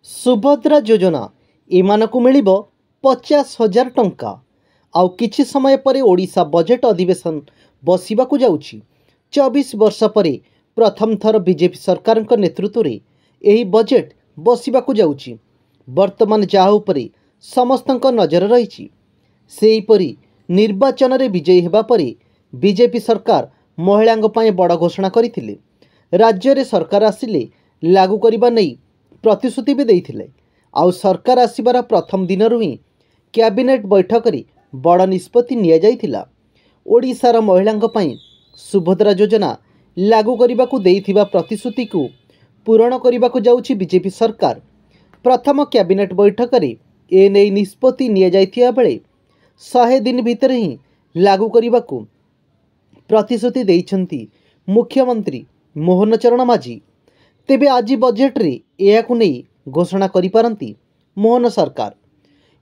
सुभद्रा योजना एमानकु मिलिबो 50,000 टंका। आउ किछि समय परे ओडिशा बजेट अधिवेशन बसिबाकु जाउछि। 24 वर्ष परे प्रथम थर बीजेपी सरकार नेतृत्व में एही बजेट बसिबाकु जाउछि। वर्तमान जाहा उपरे समस्तक नजर रही। सेहीपरि निर्वाचन रे विजयी हेबा परे बीजेपी सरकार महिलांग पय बड़ घोषणा करथिले। राज्य रे सरकार आसिले लागू करिबा नै प्रतिश्रुति भी देइथिले। आउ सरकार आसिबार प्रथम दिन ही कैबिनेट बैठक रे बड़ निष्पत्ति निया जाइथिला। ओडिशार महिलांग पय सुभद्रा योजना लागू करिबाकु देइथिबा प्रतिश्रुति को पूरण करिबाकु जाउछि बीजेपी सरकार। प्रथम कैबिनेट बैठक रे ए नै निष्पत्ति निया जाइथिया बेले 100 दिन भितर ही लागू करिबाकु प्रतिश्रुति देइछंती मुख्यमंत्री मोहन चरण माझी। तेबे आज बजेट रे एहाकु नै घोषणा करि पारंती मोहन सरकार।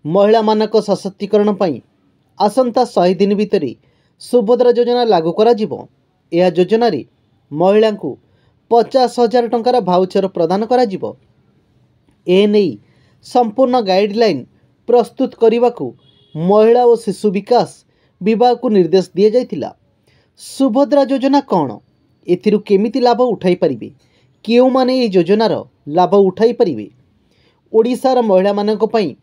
महिला मानक सशक्तिकरण पई आसंता 100 दिन भितर सुभद्रा योजना लागू करा जिवो। एहा योजना रे महिला को 50,000 टंकार भाउचर प्रदान करा जिवो। ए नै संपूर्ण गाइडलाइन प्रस्तुत करने महिला और शिशु विकास विभाग को निर्देश दिया जाइथिला। सुभद्रा योजना कौन, एथिरु केमिति लाभ उठाई परिबे, केउ माने ए योजनार लाभ उठाई परिबे। ओडिशार महिला मानक पई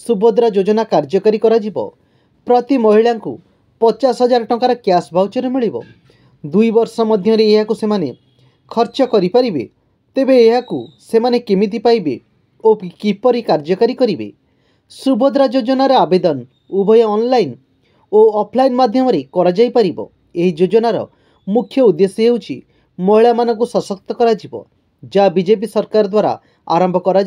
सुभद्रा योजना कार्यकारी करा जिवो। प्रति महिला को 50,000 टंकार कैश भाउचर मिलिबो। 2 वर्ष मध्य रे एहाकु सेमाने खर्च करि परिबे। तेबे एहाकु सेमाने केमिति पाइबे ओ किपरि कार्यकारी करिवे। सुभद्रा योजनार आवेदन उभय ऑनलाइन और ऑफलाइन माध्यम रे करा जाई परिबो। एही योजनार मुख्य उद्देश्य हेउछि महिला मानकु सशक्त करा जिवो, जा बीजेपी सरकार द्वारा आरंभ करा